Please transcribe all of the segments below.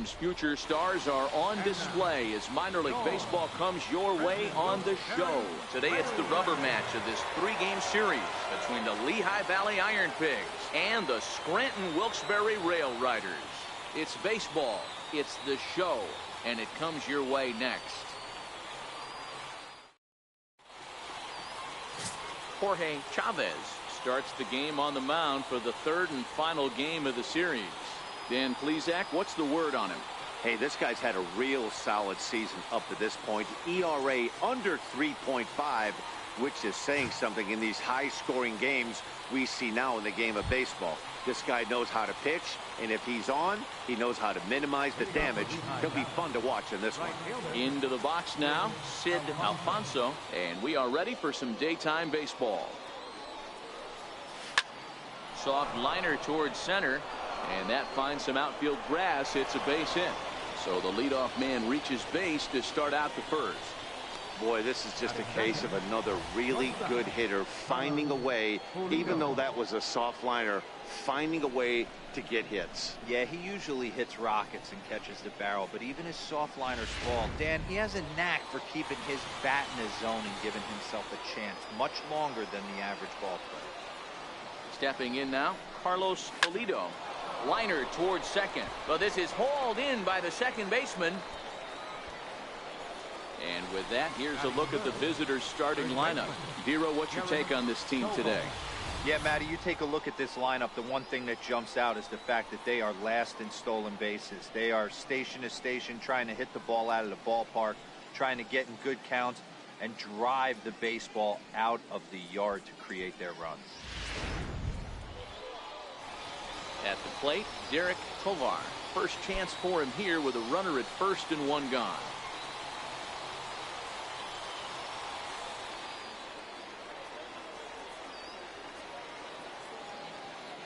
team's future stars are on display as minor league baseball comes your way on the show. Today it's the rubber match of this 3-game series between the Lehigh Valley Iron Pigs and the Scranton Wilkes-Barre Railriders. It's baseball, it's the show, and it comes your way next. Jorge Chavez starts the game on the mound for the 3rd and final game of the series. Dan Plesac, what's the word on him? Hey, this guy's had a real solid season up to this point. ERA under 3.5, which is saying something in these high-scoring games we see now in the game of baseball. This guy knows how to pitch, and if he's on, he knows how to minimize the damage. He'll be fun to watch in this one. Into the box now, Sid Alfonso, and we are ready for some daytime baseball. Soft liner towards center, and that finds some outfield grass. It's a base hit. So the leadoff man reaches base to start out the first. Boy, this is just a case of another really good hitter finding a way, even though that was a soft liner, finding a way to get hits. Yeah, he usually hits rockets and catches the barrel, but even his soft liners fall. Dan, he has a knack for keeping his bat in his zone and giving himself a chance much longer than the average ball player. Stepping in now, Carlos Pulido. Liner towards second. But this is hauled in by the second baseman. And with that, here's a look at the visitors' starting lineup. Vero, what's your take on this team today? Yeah, Matty, you take a look at this lineup. The one thing that jumps out is the fact that they are last in stolen bases. They are station to station trying to hit the ball out of the ballpark, trying to get in good counts, and drive the baseball out of the yard to create their runs. At the plate, Derek Tovar. First chance for him here with a runner at first and one gone.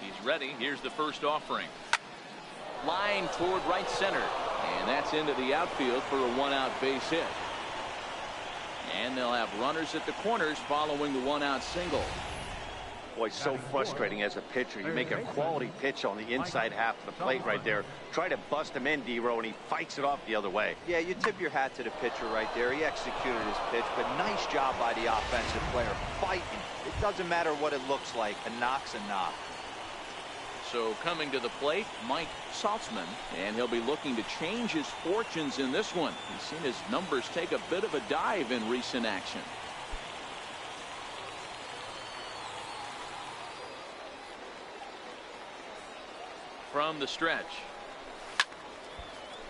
He's ready. Here's the first offering. Line toward right center. And that's into the outfield for a one-out base hit. And they'll have runners at the corners following the one-out single. Boy, so frustrating as a pitcher. You make a quality pitch on the inside half of the plate right there. Try to bust him in, D-Row, and he fights it off the other way. Yeah, you tip your hat to the pitcher right there. He executed his pitch, but nice job by the offensive player fighting. It doesn't matter what it looks like. A knock's a knock. So coming to the plate, Mike Saltzman, and he'll be looking to change his fortunes in this one. He's seen his numbers take a bit of a dive in recent action. From the stretch.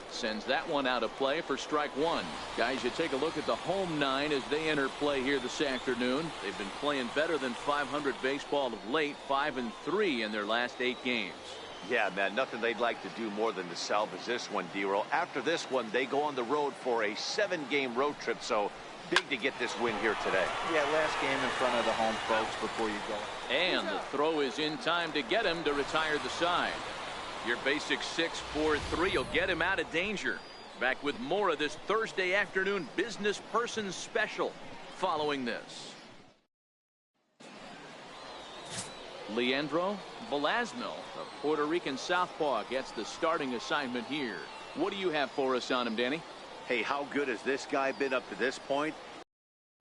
Sends that one out of play for strike one. Guys, you take a look at the home nine as they enter play here this afternoon. They've been playing better than 500 baseball of late, 5-3 in their last 8 games. Yeah, man, nothing they'd like to do more than to salvage this one, D-Row. After this one, they go on the road for a 7-game road trip, so big to get this win here today. Yeah, last game in front of the home folks before you go. And the throw is in time to get him to retire the side. Your basic 6-4-3 will get him out of danger. Back with more of this Thursday afternoon business person special following this. Leandro Velazno, a Puerto Rican southpaw, gets the starting assignment here. What do you have for us on him, Danny? Hey, how good has this guy been up to this point?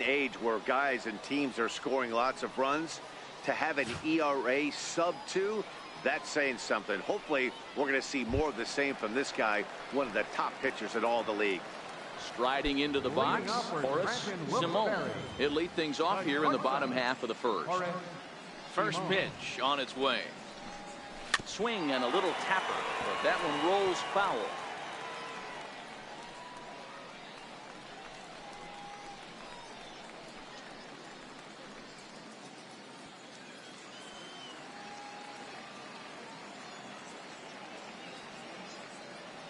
Age where guys and teams are scoring lots of runs, to have an ERA sub-2, that's saying something. Hopefully, we're going to see more of the same from this guy, one of the top pitchers in all the league. Striding into the box, Horace Simone. He'll lead things off here in the bottom half of the first. First pitch on its way. Swing and a little tapper, but that one rolls foul.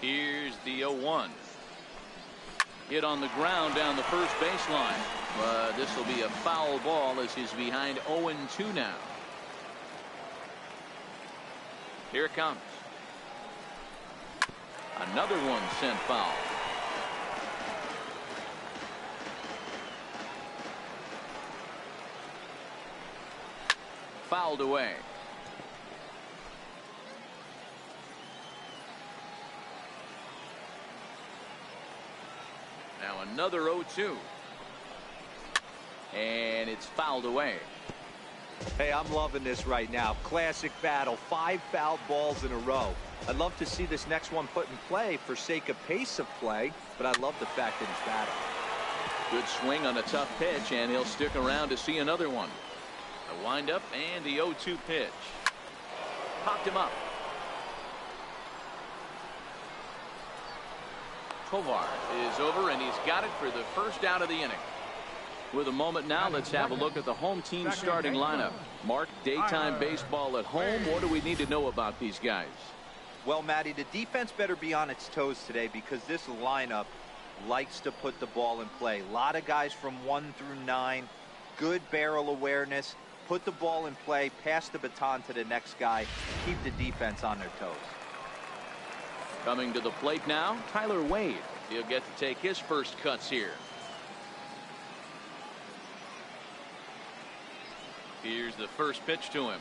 Here's the 0-1. Hit on the ground down the first baseline, but this will be a foul ball as he's behind 0-2 now. Here it comes. Another one sent foul. Fouled away. Now another 0-2. And it's fouled away. Hey, I'm loving this right now. Classic battle. 5 fouled balls in a row. I'd love to see this next one put in play for sake of pace of play, but I love the fact that he's battling. Good swing on a tough pitch, and he'll stick around to see another one. The windup and the 0-2 pitch. Popped him up. Tovar is over, and he's got it for the first out of the inning. With a moment now, let's have a look at the home team starting lineup. Mark, daytime baseball at home. What do we need to know about these guys? Well, Matty, the defense better be on its toes today because this lineup likes to put the ball in play. A lot of guys from 1 through 9. Good barrel awareness. Put the ball in play. Pass the baton to the next guy. Keep the defense on their toes. Coming to the plate now, Tyler Wade. He'll get to take his first cuts here. Here's the first pitch to him.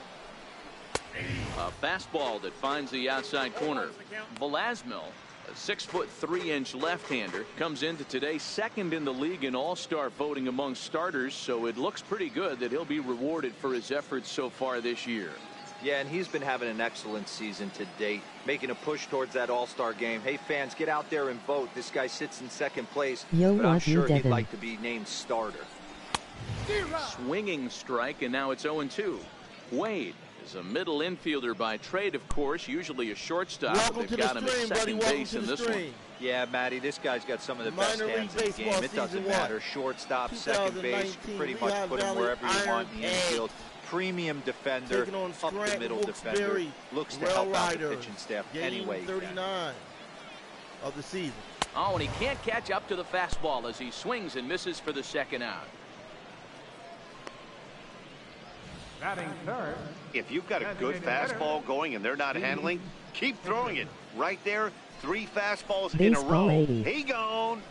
A fastball that finds the outside corner. Velasmil, a 6'3" left-hander, comes into today second in the league in all-star voting among starters, so it looks pretty good that he'll be rewarded for his efforts so far this year. Yeah, and he's been having an excellent season to date, making a push towards that all-star game. Hey, fans, get out there and vote. This guy sits in second place, but I'm sure he'd like to be named starter. Swinging strike, and now it's 0-2. Wade is a middle infielder by trade, of course, usually a shortstop. They've got him at second base in this one. Yeah, Matty, this guy's got some of the best hands in the game. It doesn't matter. Shortstop, second base, pretty much put him wherever you want in the infield. Premium defender, up the middle defender. Looks to help out the pitching staff any way he can. 39 of the season. Oh, and he can't catch up to the fastball as he swings and misses for the second out. If you've got a good fastball going and they're not handling, keep throwing it. Right there, 3 fastballs in a row. He gone.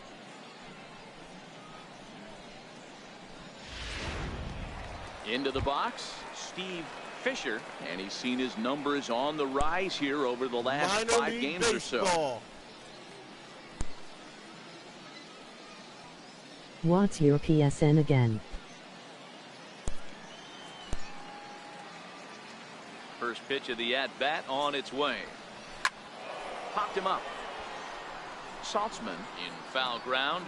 Into the box, Steve Fisher, and he's seen his numbers on the rise here over the last 5 games or so. What's your PSN again? First pitch of the at-bat on its way. Popped him up. Saltzman in foul ground.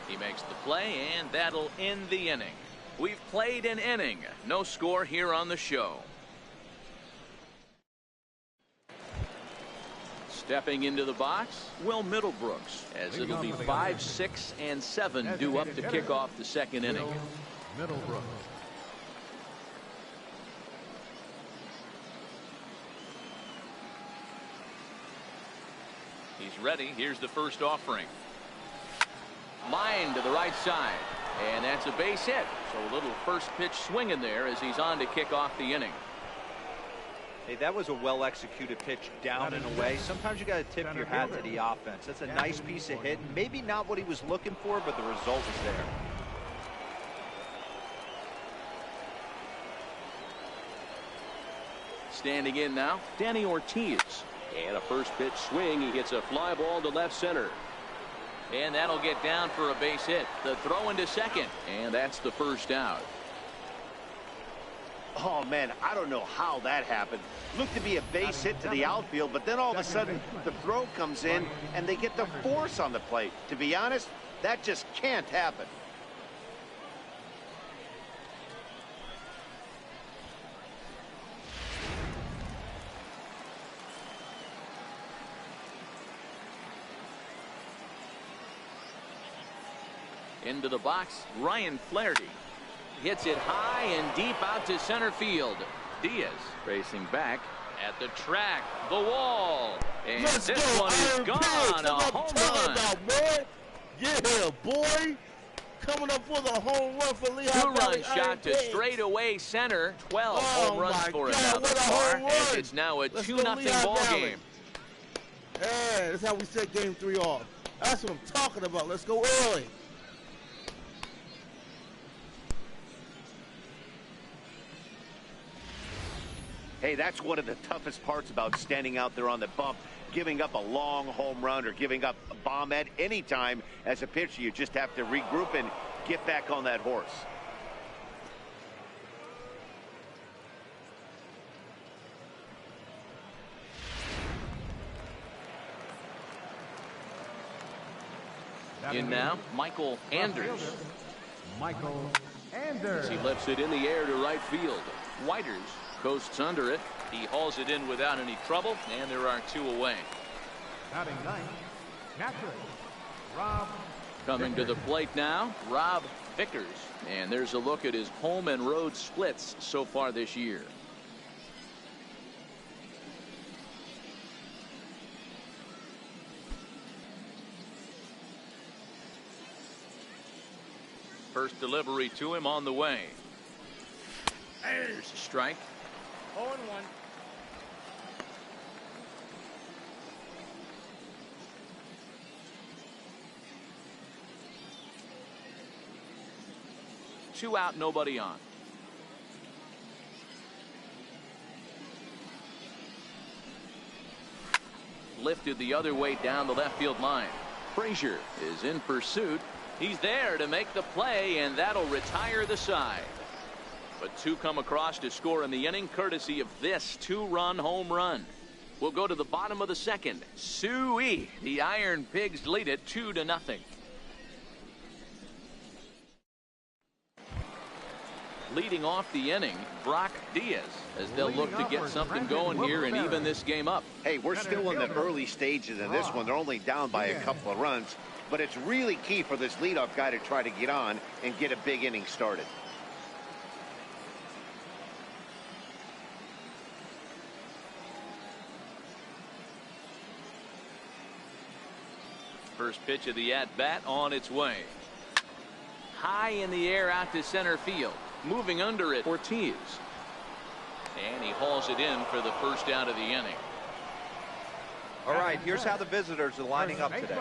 He makes the play, and that'll end the inning. We've played an inning. No score here on the show. Stepping into the box, Will Middlebrooks, as it'll be 5, 6, and 7 due up to kick off the second inning. Middlebrooks. He's ready. Here's the first offering. Line to the right side. And that's a base hit. So a little first pitch swing in there as he's on to kick off the inning. Hey, that was a well-executed pitch down and away. Sometimes you got to tip your hat to the offense. That's a nice piece of hit. Maybe not what he was looking for, but the result is there. Standing in now, Danny Ortiz. And a first pitch swing. He hits a fly ball to left center. And that'll get down for a base hit. The throw into second. And that's the first out. Oh, man, I don't know how that happened. Looked to be a base hit to the outfield, but then all of a sudden the throw comes in and they get the force on the plate. To be honest, that just can't happen. Into the box, Ryan Flaherty. Hits it high and deep out to center field. Diaz racing back at the track, the wall. And this one is gone. A home run. Yeah, boy. Coming up for the home run for Lehigh. 2-run shot to straightaway center. 12 home runs for him now thus far. And it's now a 2-0 ball game. Hey, that's how we set game 3 off. That's what I'm talking about. Let's go early. Hey, that's one of the toughest parts about standing out there on the bump. giving up a long home run or giving up a bomb at any time as a pitcher. You just have to regroup and get back on that horse. In now, Michael Anders. Michael Anders. As he lifts it in the air to right field. Whiters coasts under it. He hauls it in without any trouble, and there are 2 away. Batting ninth, naturally, Rob. Coming to the plate now, Rob Vickers. And there's a look at his home and road splits so far this year. First delivery to him on the way. There's a strike. 0-1. Two out, nobody on. Lifted the other way down the left field line. Frazier is in pursuit. He's there to make the play, and that'll retire the side. But 2 come across to score in the inning, courtesy of this 2-run home run. We'll go to the bottom of the second. Suey. The Iron Pigs lead it 2-0. Leading off the inning, Brock Diaz, as they'll look to get something going here and even this game up. Hey, we're still in the early stages of this one. They're only down by a couple of runs. But it's really key for this leadoff guy to try to get on and get a big inning started. First pitch of the at-bat on its way. High in the air out to center field. Moving under it, Ortiz. And he hauls it in for the first out of the inning. All right, here's how the visitors are lining up today.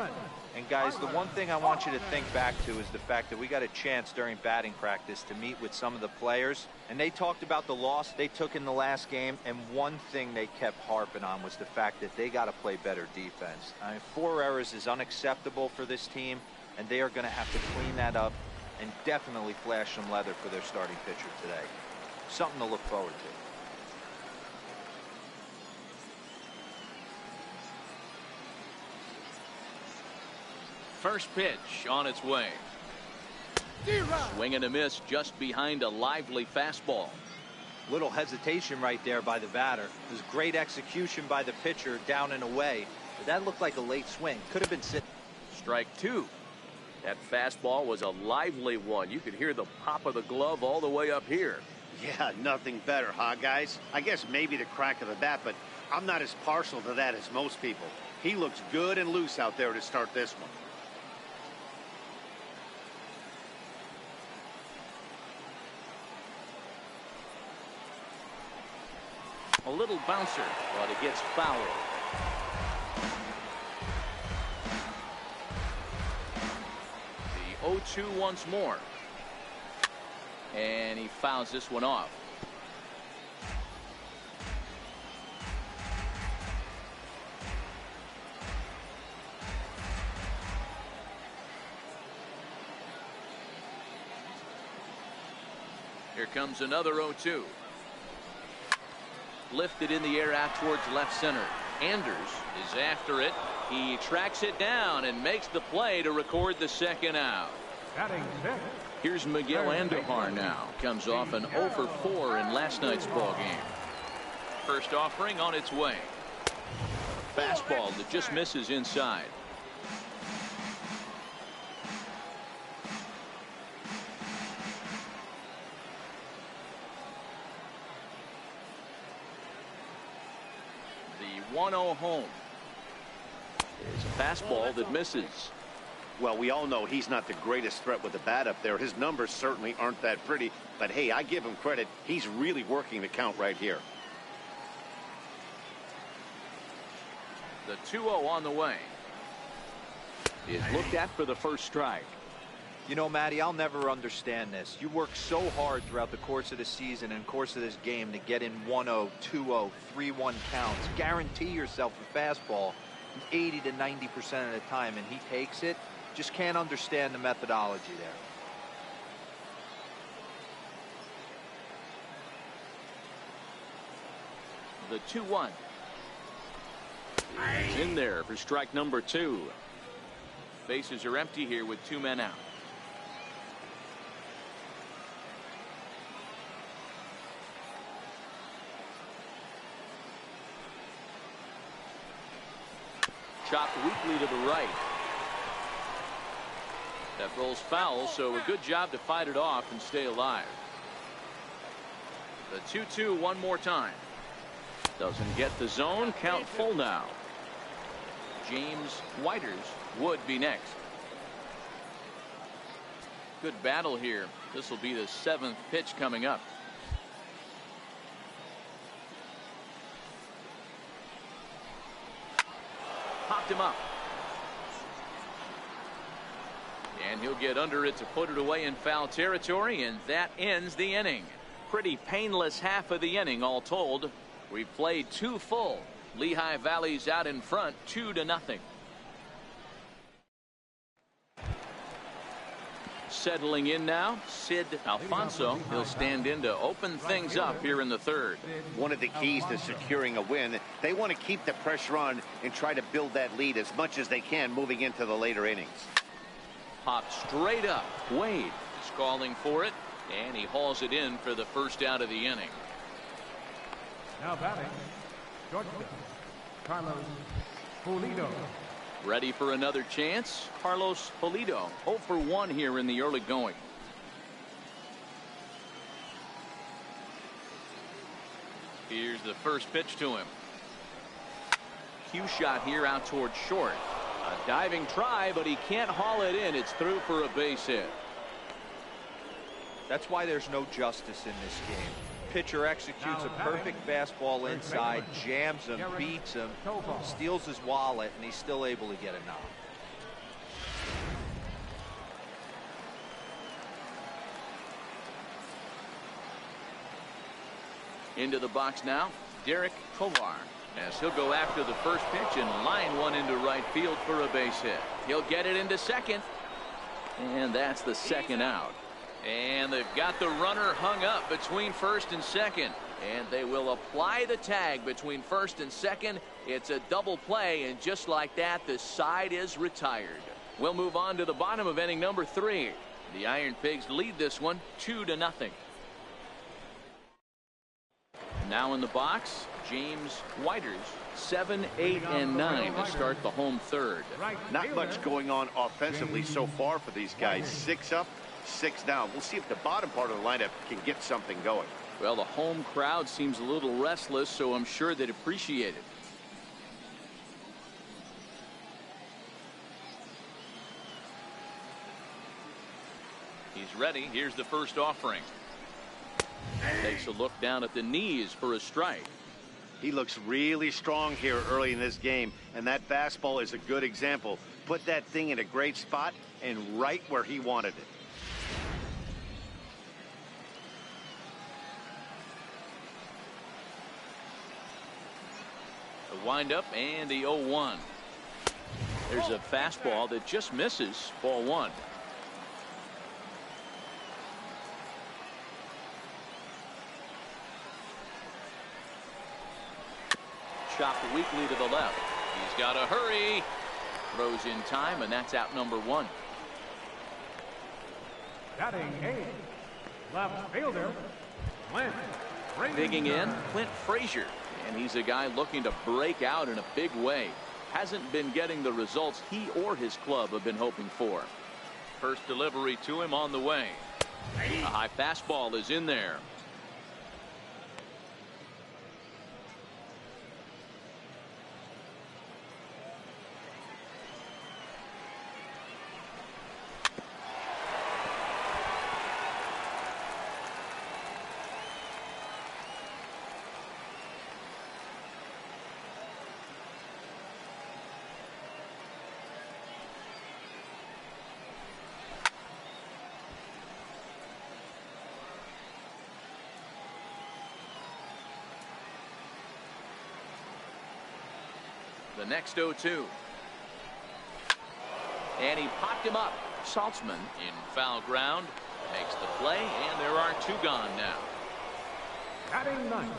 And guys, the one thing I want you to think back to is the fact that we got a chance during batting practice to meet with some of the players, and they talked about the loss they took in the last game, and one thing they kept harping on was the fact that they got to play better defense. I mean, 4 errors is unacceptable for this team, and they are going to have to clean that up and definitely flash some leather for their starting pitcher today. Something to look forward to. First pitch on its way. Swing and a miss just behind a lively fastball. Little hesitation right there by the batter. It was great execution by the pitcher down and away. But that looked like a late swing. Could have been sitting. Strike 2. That fastball was a lively one. You could hear the pop of the glove all the way up here. Yeah, nothing better, huh, guys? I guess maybe the crack of the bat, but I'm not as partial to that as most people. He looks good and loose out there to start this one. A little bouncer, but it gets fouled. The 0-2 once more. And he fouls this one off. Here comes another 0-2. Lifted in the air out towards left center. Anders is after it. He tracks it down and makes the play to record the second out. Here's Miguel Andujar now. Comes off an 0 for 4 in last night's ball game. First offering on its way. Fastball that just misses inside. The 1-0 home. There's a fastball that misses. Well, we all know he's not the greatest threat with the bat up there. His numbers certainly aren't that pretty. But, hey, I give him credit. He's really working the count right here. The 2-0 on the way. Is looked at for the first strike. You know, Matty, I'll never understand this. You work so hard throughout the course of the season and course of this game to get in 1-0, 2-0, 3-1 counts. Guarantee yourself a fastball 80 to 90% of the time, and he takes it. Just can't understand the methodology there. The 2-1. He's in there for strike number 2. Bases are empty here with 2 men out. Chopped weakly to the right. That rolls foul, so a good job to fight it off and stay alive. The 2-2 one more time. Doesn't get the zone. Count full now. James Whiters would be next. Good battle here. This will be the 7th pitch coming up. Popped him up. And he'll get under it to put it away in foul territory, and that ends the inning. Pretty painless half of the inning all told. We've played 2 full. Lehigh Valley's out in front 2-0. Settling in now, Sid Alfonso. He'll stand in to open things up here in the 3rd. One of the keys to securing a win, they want to keep the pressure on and try to build that lead as much as they can moving into the later innings. Popped straight up. Wade is calling for it, and he hauls it in for the first out of the inning. Now batting, shortstop, Carlos Pulido. Ready for another chance. Carlos Pulido 0 for 1 here in the early going. Here's the first pitch to him. Cue shot here out towards short. A diving try, but he can't haul it in. It's through for a base hit. That's why there's no justice in this game. Pitcher executes a perfect fastball inside, jams him, beats him, steals his wallet, and he's still able to get a knock. Into the box now, Derek Kovar, as he'll go after the first pitch and line one into right field for a base hit. He'll get it into second, and that's the 2nd out. And they've got the runner hung up between first and second, and they will apply the tag between first and second. It's a double play, and just like that, the side is retired. We'll move on to the bottom of inning number 3. The Iron Pigs lead this one 2-0. Now in the box, James Whiters, 7, 8, and 9 to start the home 3rd. Not much going on offensively so far for these guys. 6 up, 6 down. We'll see if the bottom part of the lineup can get something going. Well, the home crowd seems a little restless, so I'm sure they'd appreciate it. He's ready. Here's the first offering. Takes a look down at the knees for a strike. He looks really strong here early in this game, and that fastball is a good example. Put that thing in a great spot and right where he wanted it. The windup and the 0-1. There's a fastball that just misses. Ball 1. Chopped weakly to the left. He's got to hurry. Throws in time, and that's out number 1. Batting 8, left fielder, Clint Frazier. Digging in, Clint Frazier. And he's a guy looking to break out in a big way. Hasn't been getting the results he or his club have been hoping for. First delivery to him on the way. A high fastball is in there. The next 0-2. And he popped him up. Saltzman in foul ground makes the play, and there are 2 gone now. Batting ninth,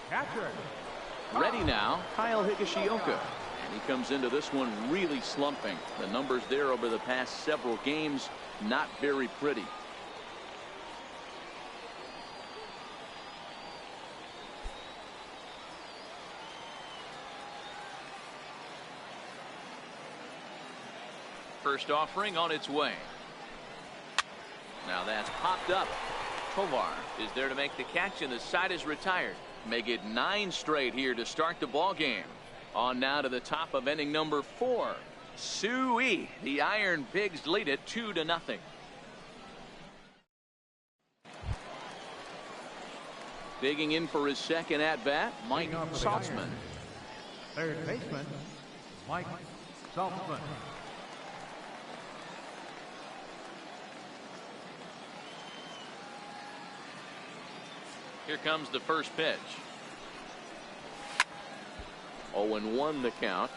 catcher. Ready now, Kyle Higashioka. And he comes into this one really slumping. The numbers there over the past several games, not very pretty. First offering on its way. Now that's popped up. Tovar is there to make the catch, and the side is retired. Make it 9 straight here to start the ball game. On now to the top of inning number 4. Suey. The Iron Pigs lead it 2-0. Digging in for his second at bat, Mike Saltzman. Third baseman, Mike Saltzman. Here comes the first pitch. 0-1 the count.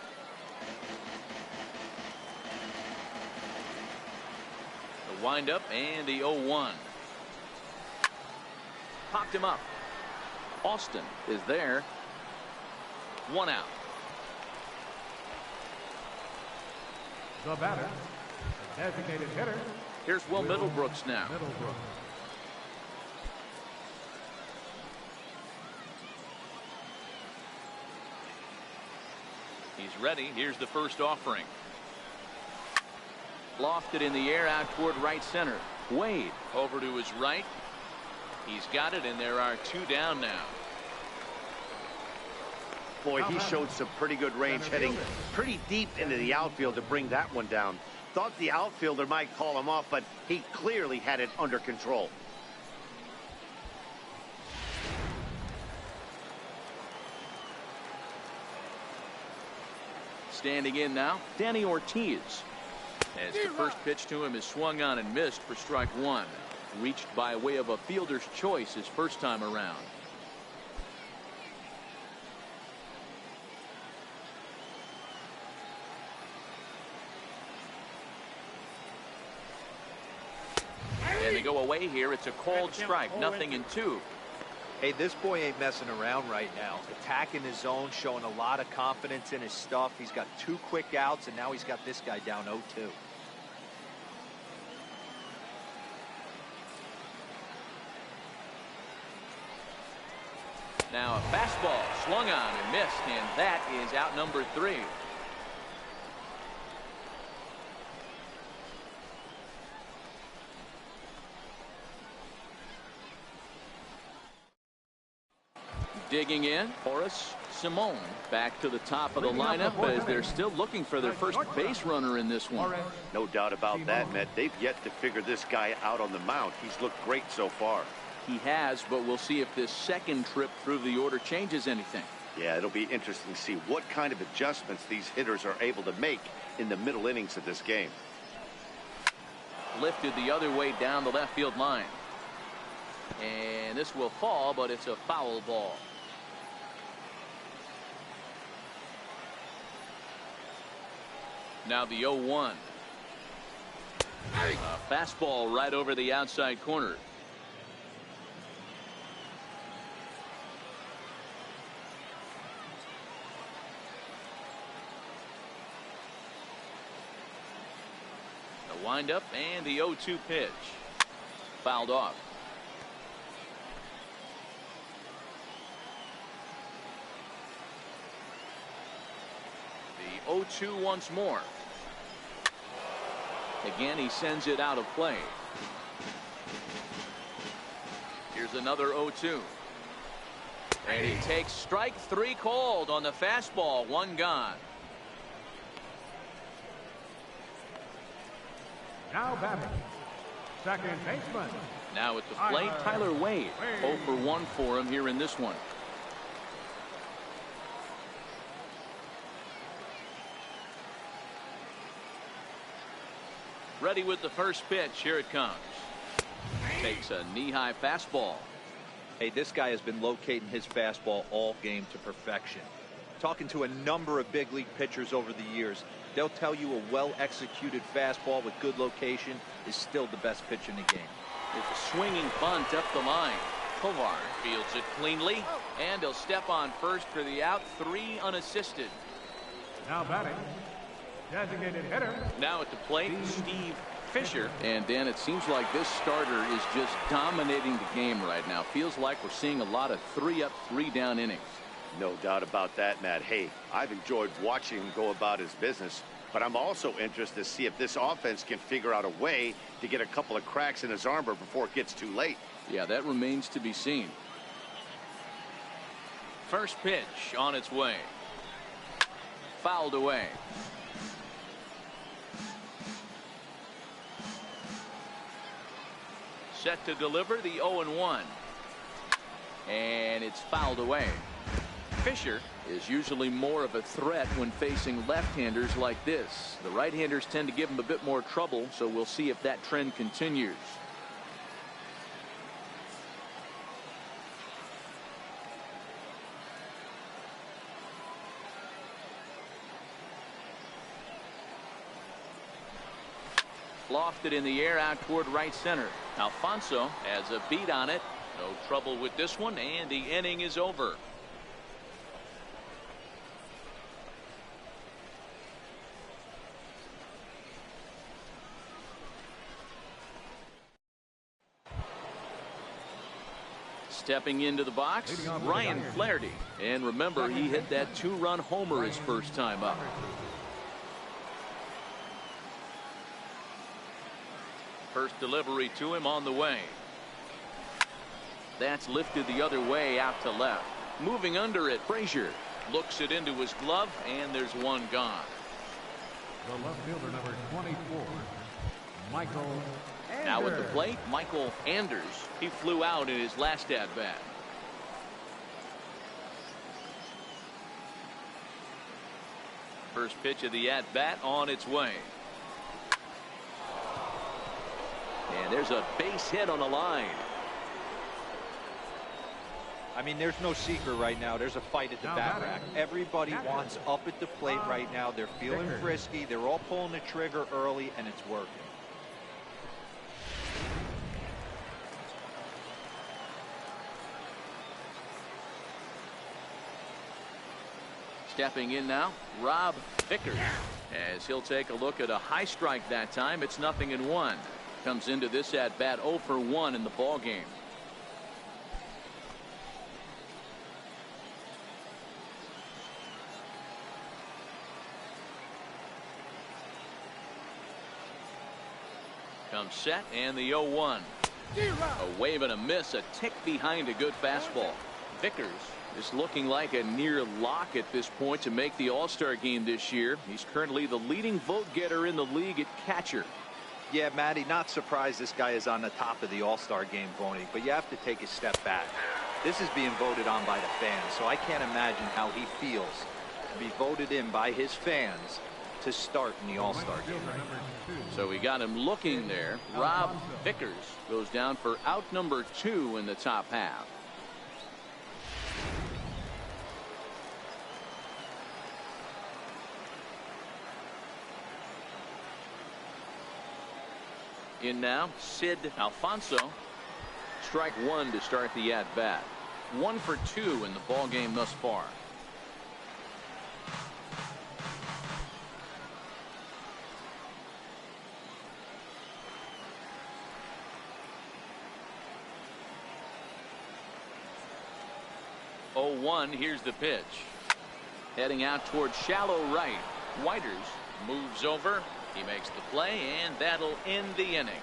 The windup and the 0-1. Popped him up. Austin is there. 1 out. The batter, designated hitter. Here's Will Middlebrooks now. Middlebrooks. He's ready. Here's the first offering. Lofted in the air out toward right center. Wade over to his right. He's got it, and there are 2 down now. Boy, he showed some pretty good range, heading pretty deep into the outfield to bring that one down. Thought the outfielder might call him off, but he clearly had it under control. Standing in now, Danny Ortiz. As the first pitch to him is swung on and missed for strike 1. Reached by way of a fielder's choice his first time around. And they go away here. It's a called strike. 0-2. Hey, this boy ain't messing around right now. Attacking his zone, showing a lot of confidence in his stuff. He's got 2 quick outs, and now he's got this guy down 0-2. Now a fastball swung on and missed, and that is out number 3. Digging in, Horace Simone back to the top of the lineup as they're still looking for their first base runner in this one. No doubt about that, Matt. They've yet to figure this guy out on the mound. He's looked great so far. He has, but we'll see if this second trip through the order changes anything. Yeah, it'll be interesting to see what kind of adjustments these hitters are able to make in the middle innings of this game. Lifted the other way down the left field line. And this will fall, but it's a foul ball. Now the 0-1. A fastball right over the outside corner. The windup and the 0-2 pitch. Fouled off. The 0-2 once more. Again, he sends it out of play. Here's another 0-2. And he takes strike 3 called on the fastball. 1 gone. Now batting, second baseman. Now at the plate, Tyler Wade. 0 for 1 for him here in this one. Ready with the first pitch. Here it comes. Takes a knee-high fastball. Hey, this guy has been locating his fastball all game to perfection. Talking to a number of big league pitchers over the years, they'll tell you a well-executed fastball with good location is still the best pitch in the game. It's a swinging bunt up the line. Tovar fields it cleanly, and he'll step on first for the out. 3 unassisted. Now batting, designated hitter. Now at the plate, Steve Fisher. And Dan, it seems like this starter is just dominating the game right now. Feels like we're seeing a lot of 3-up, 3-down innings. No doubt about that, Matt. Hey, I've enjoyed watching him go about his business, but I'm also interested to see if this offense can figure out a way to get a couple of cracks in his armor before it gets too late. Yeah, that remains to be seen. First pitch on its way. Fouled away. Set to deliver the 0-1. And it's fouled away. Fisher is usually more of a threat when facing left-handers like this. The right-handers tend to give him a bit more trouble, so we'll see if that trend continues. Lofted in the air out toward right center. Alfonso has a beat on it. No trouble with this one, and the inning is over. Stepping into the box, Ryan Flaherty. And remember, he hit that 2-run homer his first time up. First delivery to him on the way. That's lifted the other way out to left. Moving under it, Frazier looks it into his glove, and there's one gone. The left fielder, number 24, Michael Anders. Now at the plate, Michael Anders. He flew out in his last at-bat. First pitch of the at-bat on its way. And there's a base hit on the line. I mean, there's no secret right now. There's a fight at the bat rack. Everybody wants up at the plate right now. They're feeling frisky. They're all pulling the trigger early, and it's working. Stepping in now, Rob Vickers, as he'll take a look at a high strike that time. It's 0-1. Comes into this at bat 0 for 1 in the ball game. Comes set, and the 0-1. A wave and a miss, a tick behind a good fastball. Vickers is looking like a near lock at this point to make the All-Star game this year. He's currently the leading vote getter in the league at catcher. Yeah, Matty, not surprised this guy is on the top of the All-Star game voting, but you have to take a step back. This is being voted on by the fans, so I can't imagine how he feels to be voted in by his fans to start in the All-Star game. So we got him looking there. Rob Vickers goes down for out number 2 in the top half. In now, Sid Alfonso. Strike 1 to start the at-bat. 1 for 2 in the ball game thus far. Oh, 1, here's the pitch. Heading out towards shallow right. Whiters moves over. He makes the play, and that'll end the inning.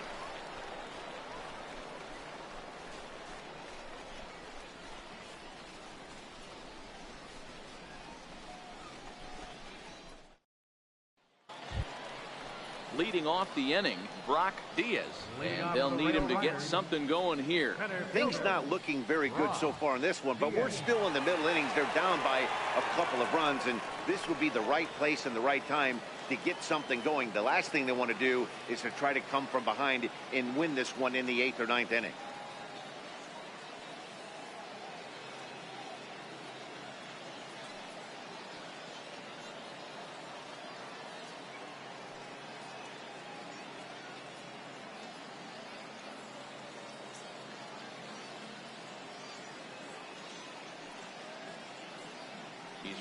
Leading off the inning, Brock Diaz, and they'll need him to get something going here. Things not looking very good so far in this one, but we're still in the middle innings. They're down by a couple of runs, and this would be the right place and the right time to get something going. The last thing they want to do is to try to come from behind and win this one in the 8th or 9th inning.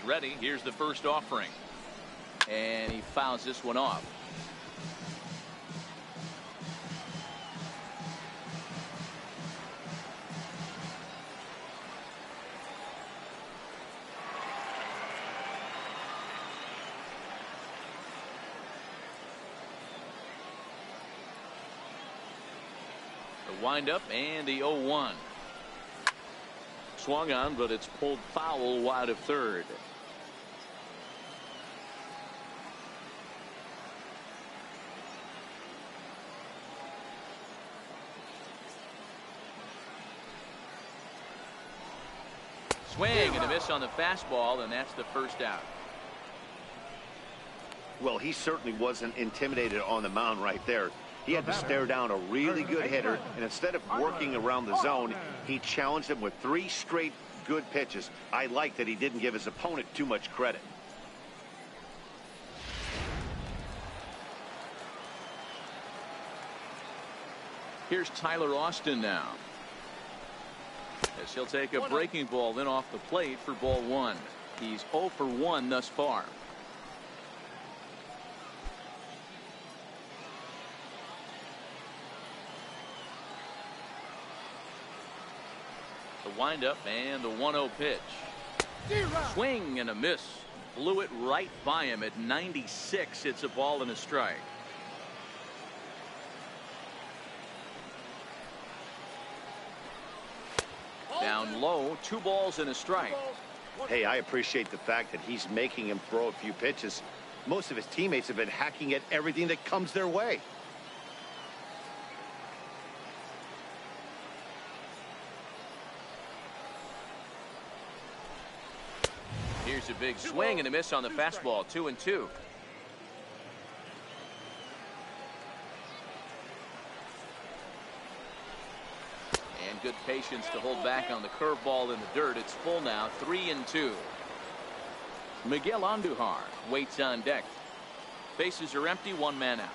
ready. Here's the first offering. And he fouls this one off. The windup and the 0-1. Swung on, but it's pulled foul wide of third. Swing and a miss on the fastball, and that's the first out. Well, he certainly wasn't intimidated on the mound right there. He had to stare down a really good hitter, and instead of working around the zone, he challenged him with 3 straight good pitches. I like that he didn't give his opponent too much credit. Here's Tyler Austin now, as he'll take a breaking ball in off the plate for ball 1. He's 0 for 1 thus far. The windup and the 1-0 pitch. Swing and a miss. Blew it right by him at 96. It's a ball and a strike. Down low, 2 balls and a strike. Hey, I appreciate the fact that he's making him throw a few pitches. Most of his teammates have been hacking at everything that comes their way. Here's a big swing and a miss on the fastball. 2-2. And good patience to hold back on the curveball in the dirt. It's full now. 3-2. Miguel Andujar waits on deck. Bases are empty. 1 man out.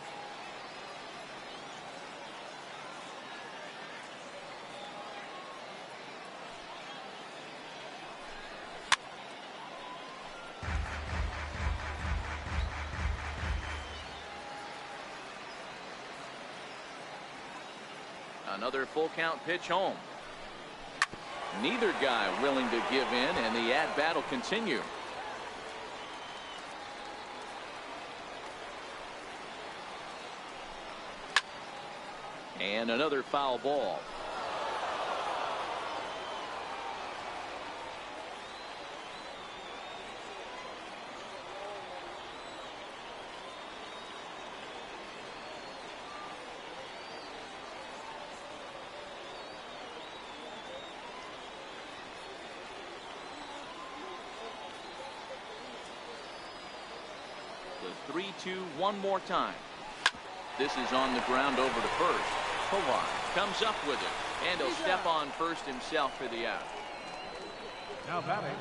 Another full count pitch home. Neither guy willing to give in, and the at-bat will continue. And another foul ball. The 3-2 one more time. This is on the ground over to first. Tovar comes up with it, and he'll step on first himself for the out. Now batting.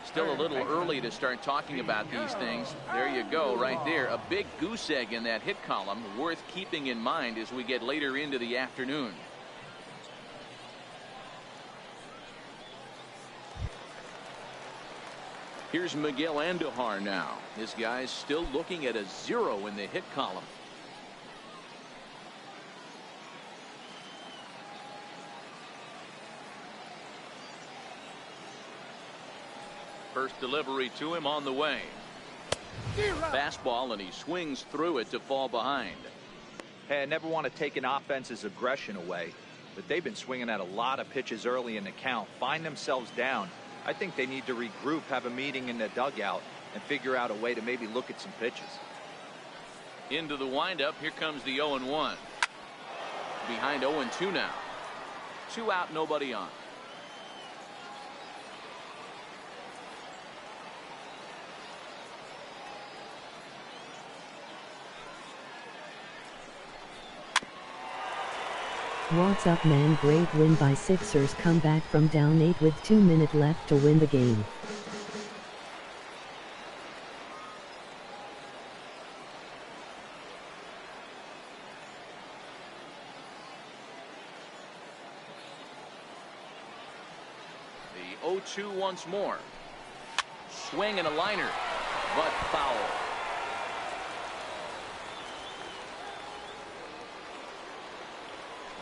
Still a little early to start talking about these things. There you go, right there. A big goose egg in that hit column, worth keeping in mind as we get later into the afternoon. Here's Miguel Andujar now. This guy's still looking at a 0 in the hit column. First delivery to him on the way. Fastball, and he swings through it to fall behind. Hey, I never want to take an offense's aggression away, but they've been swinging at a lot of pitches early in the count, find themselves down. I think they need to regroup, have a meeting in the dugout, and figure out a way to maybe look at some pitches. Into the windup. Here comes the 0-1. Behind 0-2 now. 2 out, nobody on. What's up, man? Great win by Sixers. Come back from down 8 with 2 minutes left to win the game. The 0-2 once more. swing and a liner, but foul.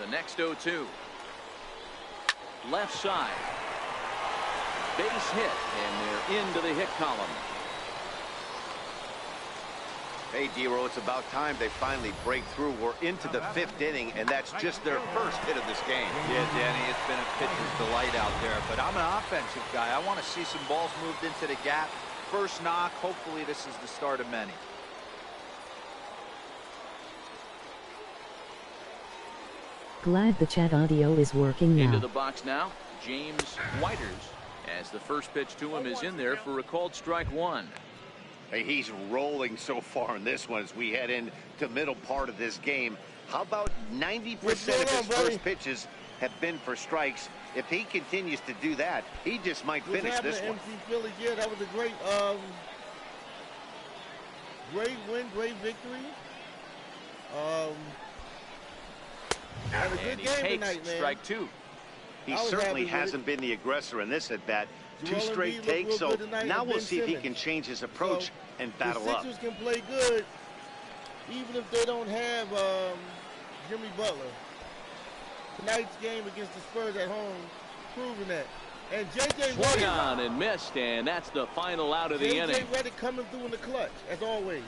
The next 0-2. Left side. Base hit, and they're into the hit column. Hey, D-Row, it's about time they finally break through. We're into the 5th inning, and that's just their first hit of this game. Yeah, Danny, it's been a pitcher's delight out there, but I'm an offensive guy. I want to see some balls moved into the gap. First knock, hopefully this is the start of many. Glad the chat audio is working now. Into the box now, James Whiters, as the first pitch to him is in there for a called strike 1. Hey, he's rolling so far in this one as we head into the middle part of this game. How about 90% of his first pitches have been for strikes? If he continues to do that, he just might finish this one. MC Philly, yeah, that was a great win, great victory. Had a good And he game takes tonight, man. strike 2. He certainly hasn't been the aggressor in this at bat. 2 straight takes, so now we'll see if he can change his approach and battle up. The Sixers can play good even if they don't have Jimmy Butler. Tonight's game against the Spurs at home proving that. And J.J. Swung Redick, on and missed, and that's the final out of the inning. J.J. Redick coming through in the clutch, as always.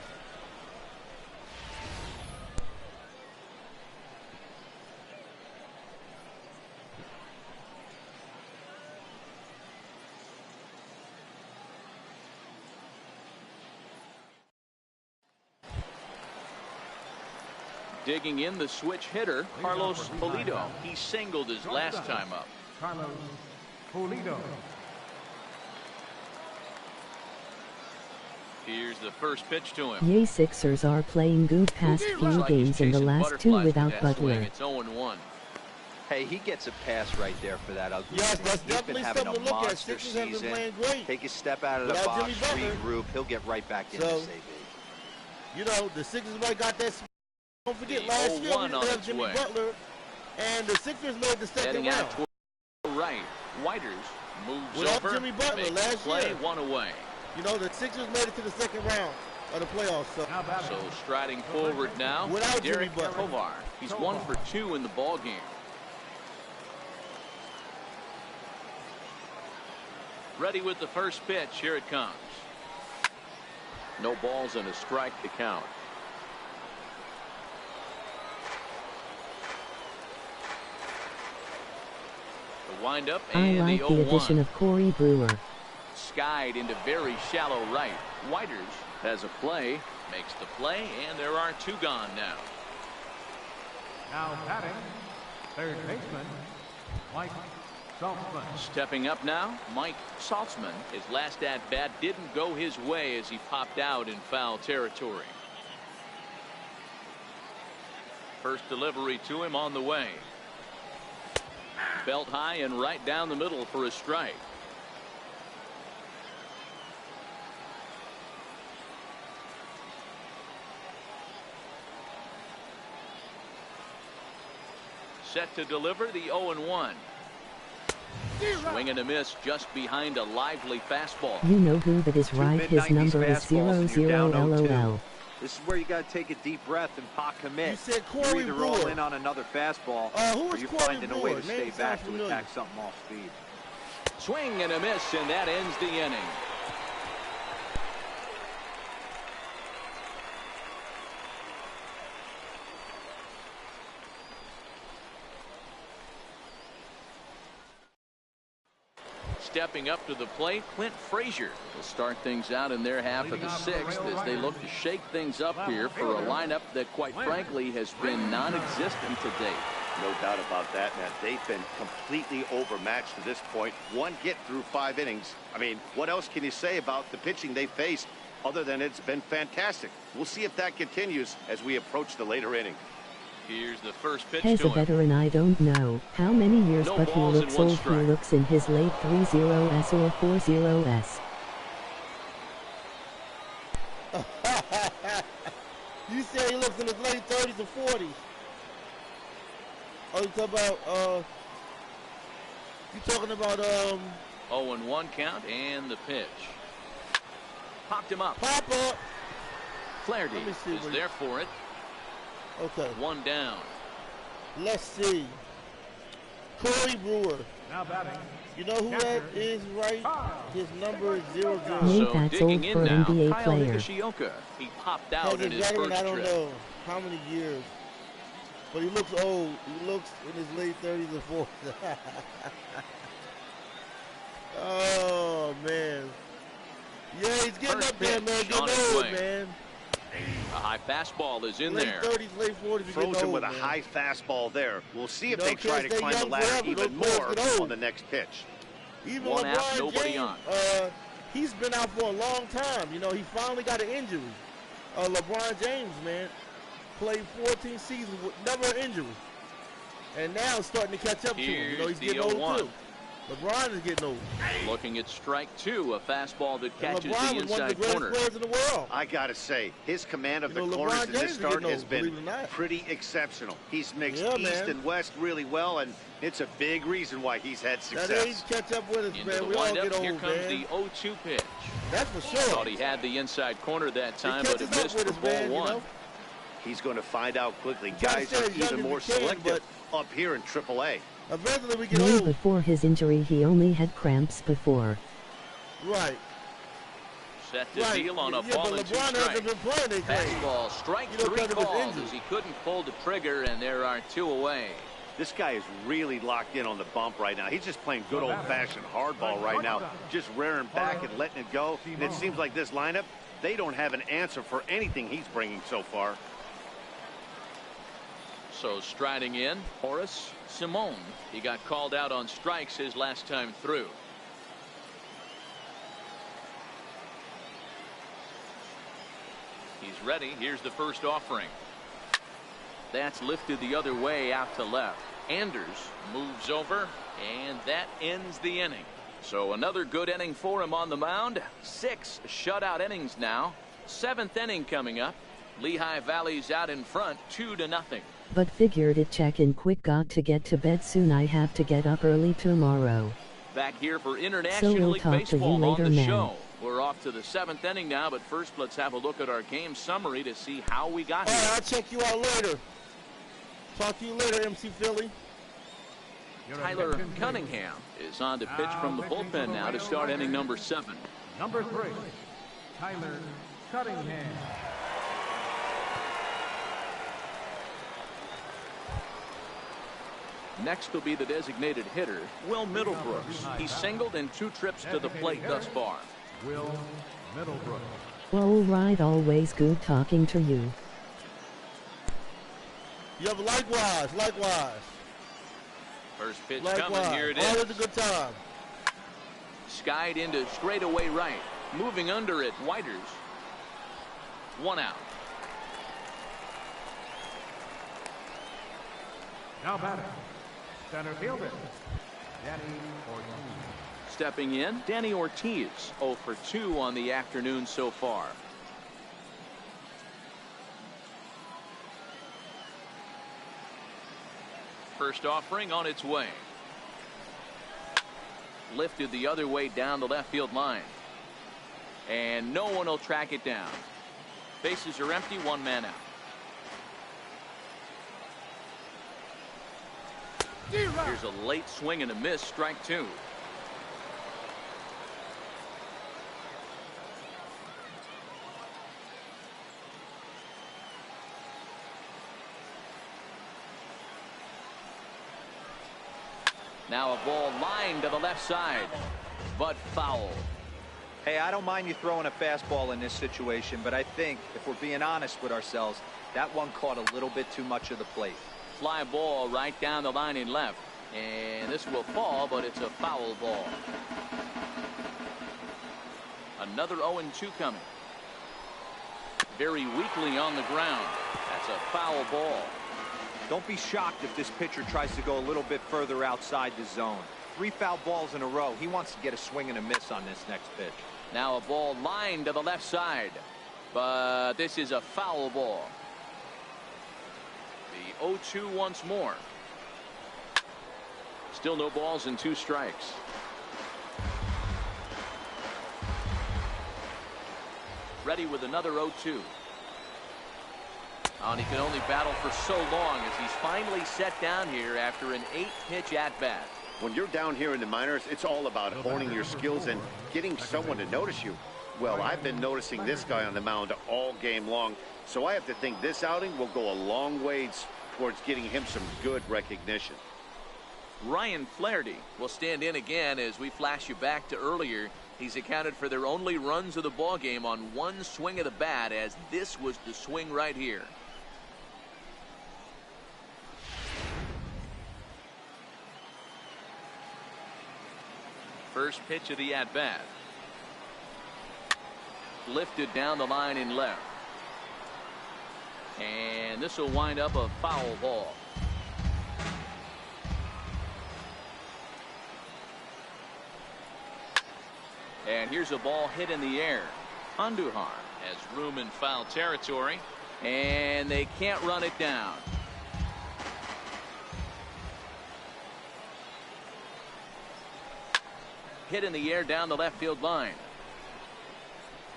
Digging in the switch hitter, Carlos Pulido. He singled his last time up. Carlos Pulido. Here's the first pitch to him. Yay, Sixers are playing good past few games in the last 2 without Butler. It's 0-1. Hey, he gets a pass right there for that ugly. Yes, that's He's been definitely having something a to look at. monster Sixers have been season. playing great. Take a step out of the Without box, Jimmy Butler. regroup. He'll get right back in So, this AB. You know, the Sixers might got that. Don't forget, The last year 0-1 we on didn't have its Jimmy way. Butler, and the Sixers made the second Heading out round. toward right. Whiters moves Without over. Jimmy Butler Makes last play, year. 1 away. You know, the Sixers made it to the second round of the playoffs. So, Now batting. So striding forward now, Without Jimmy Derek Butler. Tovar. He's 1 for 2 in the ball game. Ready with the first pitch. Here it comes. No balls and a strike to count. The windup I and like the the 0-1. addition of Corey Brewer. Skied into very shallow right. Whiters has a play, makes the play, and there are 2 gone now. Now batting. Third baseman, Mike Saltzman. Stepping up now, Mike Saltzman. His last at-bat didn't go his way as he popped out in foul territory. First delivery to him on the way. Belt high and right down the middle for a strike. Set to deliver the 0-1. Swing and a miss just behind a lively fastball. You know who that is right. His mid-nineties number is fastballs and you're down 00 0-2. LOL. This is where you got to take a deep breath and pot commit. You said You're Corey either all Brewer. in on another fastball, Who or is you're Corey finding a way Brewer? to Name stay sounds back to familiar. attack something off speed. Swing and a miss, and that ends the inning. Stepping up to the plate, Clint Frazier will start things out in their half of the 6th as they look to shake things up here for a lineup that, quite frankly, has been non-existent to date. No doubt about that, man. They've been completely overmatched to this point. 1 hit through 5 innings. I mean, what else can you say about the pitching they faced other than it's been fantastic? We'll see if that continues as we approach the later inning. Here's the first pitch As to a him. veteran, I don't know how many years, No but he balls and looks 1 old. He strike. looks in his late 30s or 40s. You say he looks in his late 30s or 40s. Oh, you talking about 0-1 count and the pitch. Popped him up. Pop up. Flaherty Let me see is where there for it. Okay. One down. Let's see. Corey Brewer. Now batting. You know who that is, right? His number is 00. Nate, So that's digging old in for now, NBA Kyle player. Higashioka. He popped out As a in his veteran, first I don't trip. know how many years. But he looks old. He looks in his late 30s or 40s. Oh, man. Yeah, he's getting First up there, pitch man. on Getting its old, way. man. A high fastball is in Late there. 30s, late 40s, he's getting Throws him old, with a man. high fastball there. We'll see if You know, they try kids to stay climb the young ladder forever. even Those players more get old. on the next pitch. Even One out, LeBron nobody James, on. He's been out for a long time. You know, he finally got an injury. LeBron James, man, played 14 seasons with never an injury. And now it's starting to catch up to him. You know, he's Here's getting the old 0-1. too. LeBron is getting old. Looking at strike two, a fastball that And catches LeBron the was one of inside the greatest corner. players in the world. I gotta say, his command of You know, the corners LeBron in this James is start getting has old, been believe it or not. pretty exceptional. He's mixed Yeah, east man. and west really well, and it's a big reason why he's had That age success. catch up with us, Into man. the We all windup, get old, here comes man. the 0-2 pitch. That's for sure. Thought he had the inside corner that time, but it catches up missed with for us, ball man, you one. know? He's going to find out quickly. trying to Guys stay are as young even as more we can, selective up here in AAA. Eventually we get Way old. before his injury, he only had cramps before. Right. Set to Right. deal on a Yeah, ball but and two LeBron hasn't strikes. been playing they claim. Fastball, strike You know, three because of his called injury. as he couldn't pull the trigger, and there are two away. This guy is really locked in on the bump right now. He's just playing good old-fashioned hardball right now, just rearing back and letting it go. And it seems like this lineup, they don't have an answer for anything he's bringing so far. So striding in, Horace Simone. He got called out on strikes his last time through. He's ready. Here's the first offering. That's lifted the other way out to left. Anders moves over, and that ends the inning. So another good inning for him on the mound. 6 shutout innings now. 7th inning coming up. Lehigh Valley's out in front, 2-0. But figured it check in quick, got to get to bed soon, I have to get up early tomorrow. Back here for So International we'll League talk to you Baseball on later, the man. show. We're off to the 7th inning now, but first let's have a look at our game summary to see how we got All here. right, I'll check you out later. Talk to you later, MC Philly. Tyler Cunningham is on to pitch from the bullpen now to start inning number 7. Number 3, Tyler Cunningham. Next will be the designated hitter, Will Middlebrooks. He's singled in 2 trips to the plate thus far. Will Middlebrooks. All right, always good talking to you. You have likewise. First pitch Likewise. coming. Here it Always is. a good time. Skied into straightaway right. Moving under it, Whiters. 1 out. Now batting, center fielder, Danny Ortiz. Stepping in, Danny Ortiz, 0 for 2 on the afternoon so far. First offering on its way. Lifted the other way down the left field line. And no one will track it down. Bases are empty, 1 man out. Here's a late swing and a miss, strike 2. Now a ball lined to the left side, but foul. Hey, I don't mind you throwing a fastball in this situation, but I think, if we're being honest with ourselves, that one caught a little bit too much of the plate. Fly ball right down the line in left. And this will fall, but it's a foul ball. Another 0-2 coming. Very weakly on the ground. That's a foul ball. Don't be shocked if this pitcher tries to go a little bit further outside the zone. 3 foul balls in a row. He wants to get a swing and a miss on this next pitch. Now a ball lined to the left side. But this is a foul ball. The 0-2 once more. Still no balls and 2 strikes. ready with another 0-2. And he can only battle for so long as he's finally set down here after an 8-pitch at-bat. When you're down here in the minors, it's all about honing your skills and getting someone to notice you. Well, I've been noticing this guy on the mound all game long, so I have to think this outing will go a long ways towards getting him some good recognition. Ryan Flaherty will stand in again as we flash you back to earlier. He's accounted for their only runs of the ball game on one swing of the bat, as this was the swing right here. First pitch of the at-bat. Lifted down the line in left. And this will wind up a foul ball. And here's a ball hit in the air. Andujar has room in foul territory, and they can't run it down. Hit in the air down the left field line.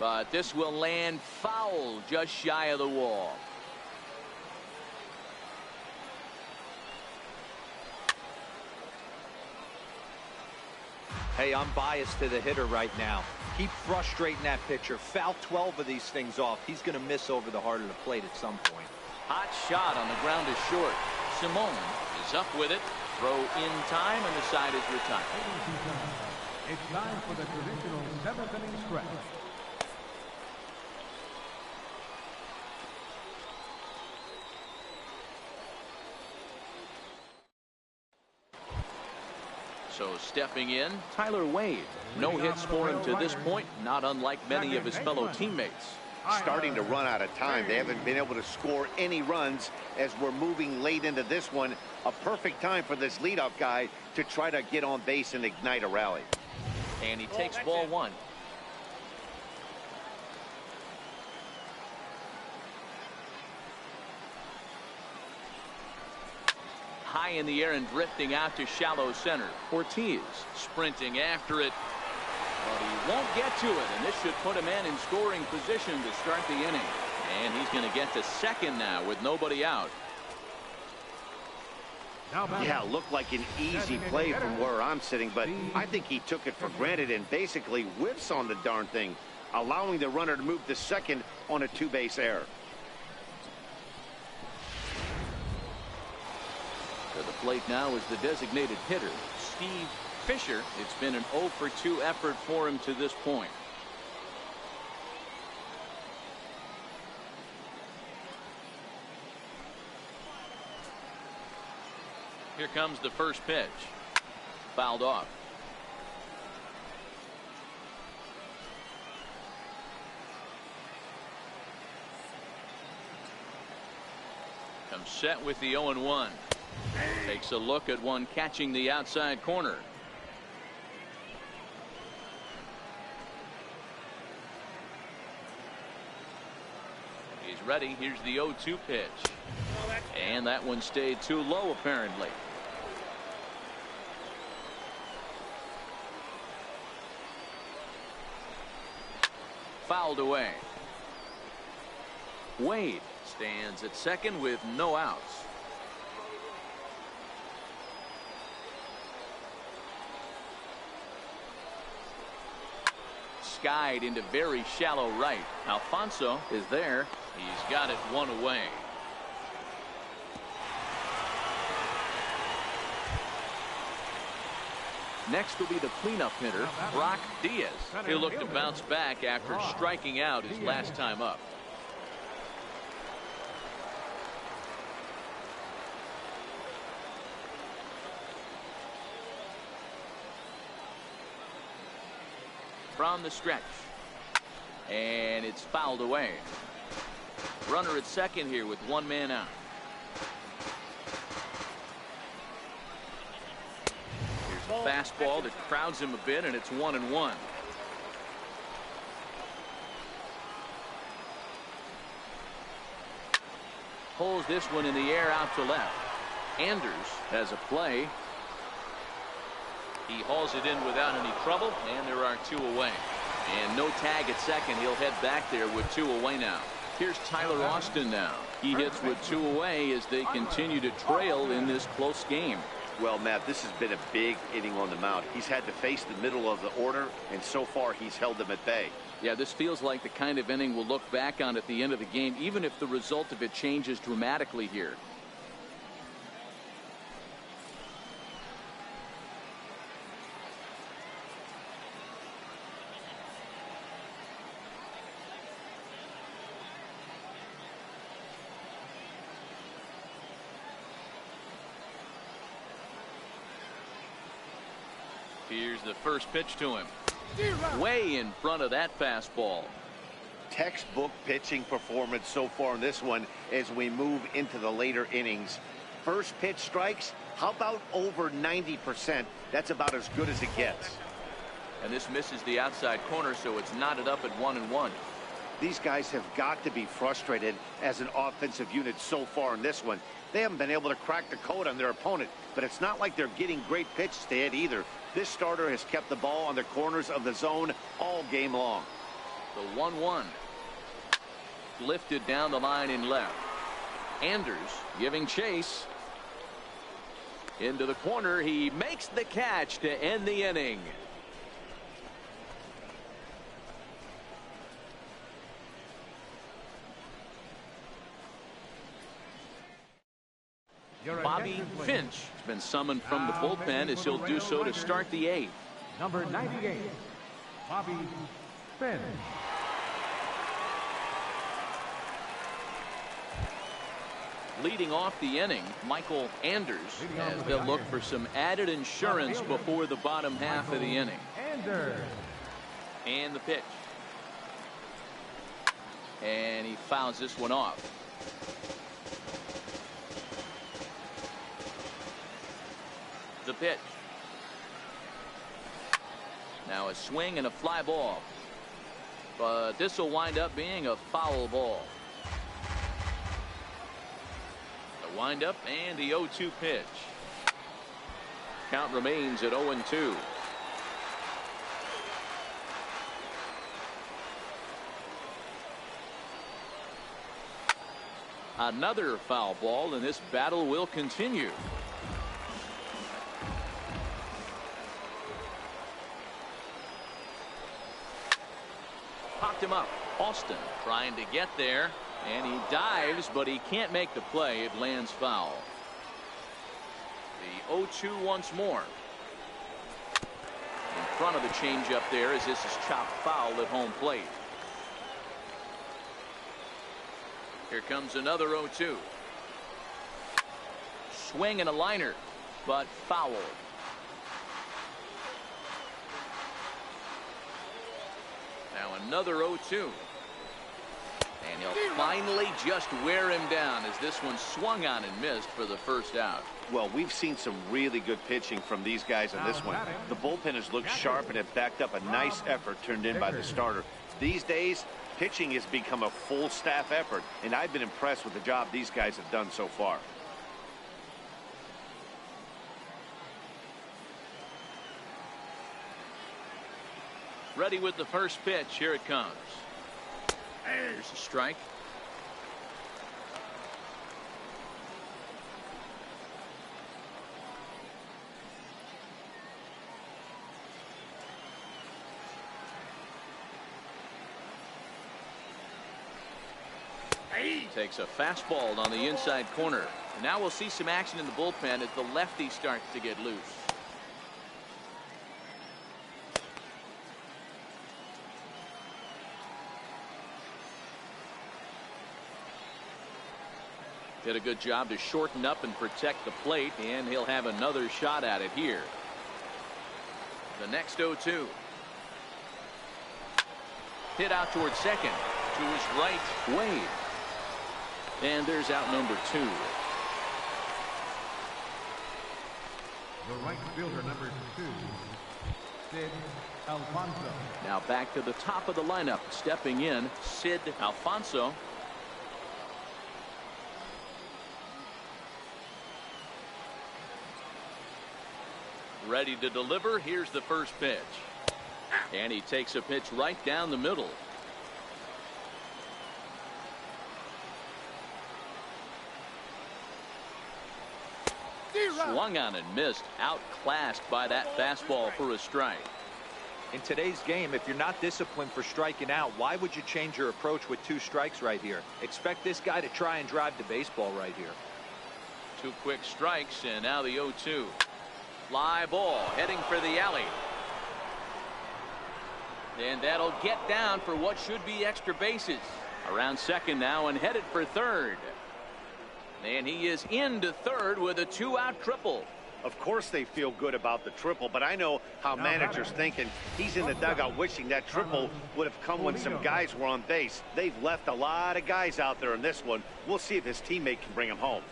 But this will land foul just shy of the wall. Hey, I'm biased to the hitter right now. Keep frustrating that pitcher. Foul 12 of these things off. He's going to miss over the heart of the plate at some point. Hot shot on the ground is short. Simone is up with it. Throw in time, and the side is retired. It's time for the traditional 7th inning stretch. So stepping in, Tyler Wade. No hits for him to this point, not unlike many of his fellow teammates. Starting to run out of time. They haven't been able to score any runs as we're moving late into this one. A perfect time for this leadoff guy to try to get on base and ignite a rally. And he takes ball one. High in the air and drifting out to shallow center. Ortiz sprinting after it, but he won't get to it, and this should put him in scoring position to start the inning. And he's going to get to second now with nobody out. Yeah, looked like an easy play from where I'm sitting, but I think he took it for granted and basically whiffs on the darn thing, allowing the runner to move to second on a two-base error. To the plate now is the designated hitter, Steve Fisher. It's been an 0 for 2 effort for him to this point. Here comes the first pitch. Fouled off. Comes set with the 0-1. Takes a look at one catching the outside corner. He's ready. Here's the 0-2 pitch. And that one stayed too low, apparently. Fouled away. Wade stands at second with no outs. Skied into very shallow right. Alfonso is there. He's got it one away. Next will be the cleanup hitter, Brock Diaz. He'll look to bounce back after striking out his last time up. From the stretch. And it's fouled away. Runner at second here with one man out. Here's a fastball that crowds him a bit, and it's 1-1. Pulls this one in the air out to left. Anders has a play. He hauls it in without any trouble, and there are two away. And no tag at second. He'll head back there with 2 away now. Here's Tyler Austin now. He hits with 2 away as they continue to trail in this close game. Well, Matt, this has been a big inning on the mound. He's had to face the middle of the order, and so far he's held them at bay. Yeah, this feels like the kind of inning we'll look back on at the end of the game, even if the result of it changes dramatically here. Here's the first pitch to him. Way in front of that fastball. Textbook pitching performance so far in this one as we move into the later innings. First pitch strikes, how about over 90%? That's about as good as it gets. And this misses the outside corner, so it's knotted up at 1-1. These guys have got to be frustrated as an offensive unit so far in this one. They haven't been able to crack the code on their opponent, but it's not like they're getting great pitches to hit either. This starter has kept the ball on the corners of the zone all game long. The 1-1. Lifted down the line in left. Anders giving chase. Into the corner. He makes the catch to end the inning. Bobby Finch has been summoned from the bullpen as he'll do so to start the 8th. Number 98, Bobby Finch. Leading off the inning, Michael Anders, as they'll look for some added insurance before the bottom half of the inning. Anders. And the pitch. And he fouls this one off. The pitch. Now a swing and a fly ball. But this will wind up being a foul ball. The windup and the 0-2 pitch. Count remains at 0-2. Another foul ball, and this battle will continue. Popped him up. Austin trying to get there, and he dives, but he can't make the play. It lands foul. The 0-2 once more. In front of the changeup there as this is chopped foul at home plate. Here comes another 0-2. Swing and a liner, but foul. Now another 0-2. And he'll finally just wear him down as this one swung on and missed for the first out. Well, we've seen some really good pitching from these guys on this one. The bullpen has looked sharp and it backed up a nice effort turned in by the starter. These days, pitching has become a full staff effort, and I've been impressed with the job these guys have done so far. Ready with the first pitch. Here it comes. There's a strike. Takes a fastball on the inside corner. And now we'll see some action in the bullpen as the lefty starts to get loose. Did a good job to shorten up and protect the plate, and he'll have another shot at it here. The next 0-2. Hit out towards second. To his right, Wade. And there's out number 2. The right fielder, number 2, Sid Alfonso. Now back to the top of the lineup. Stepping in, Sid Alfonso. Ready to deliver. Here's the first pitch. And he takes a pitch right down the middle. Swung on and missed. Outclassed by that fastball for a strike. In today's game, if you're not disciplined for striking out, why would you change your approach with 2 strikes right here? Expect this guy to try and drive the baseball right here. 2 quick strikes, and now the 0-2. Fly ball heading for the alley. And that'll get down for what should be extra bases. Around second now and headed for third. And he is into third with a 2-out triple. Of course they feel good about the triple, but I know how managers thinking. He's in the dugout wishing that triple would have come when some guys were on base. They've left a lot of guys out there in this one. We'll see if his teammate can bring him home.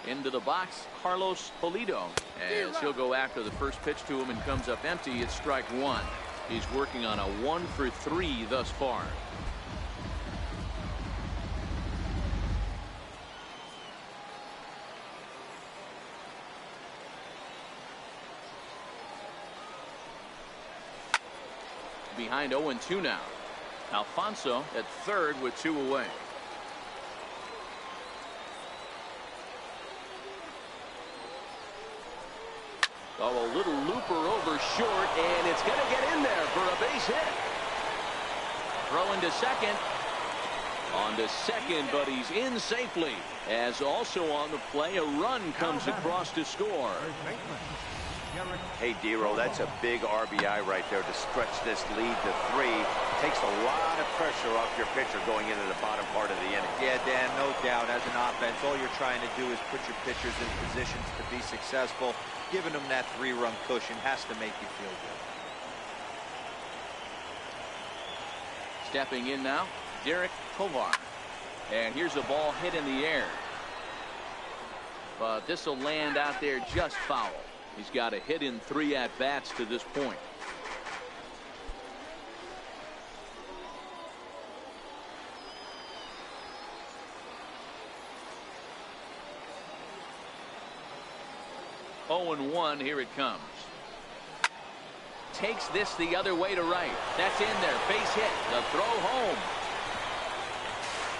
Into the box, Carlos Pulido, as he'll go after the first pitch to him and comes up empty. It's strike 1. He's working on a 1 for 3 thus far. Behind 0-2 now. Alfonso at third with 2 away. Oh, a little looper over short, and it's going to get in there for a base hit. Throw into second. On to second, but he's in safely. As also on the play, a run comes across to score. Hey, Dero, that's a big RBI right there to stretch this lead to 3. Takes a lot of pressure off your pitcher going into the bottom part of the inning. Yeah, Dan, no doubt. As an offense, all you're trying to do is put your pitchers in positions to be successful. Giving them that 3-run cushion has to make you feel good. Stepping in now, Derek Tovar. And here's a ball hit in the air. But this will land out there just foul. He's got a hit in 3 at-bats to this point. Oh, and 1, here it comes. Takes this the other way to right. That's in there. Base hit. The throw home.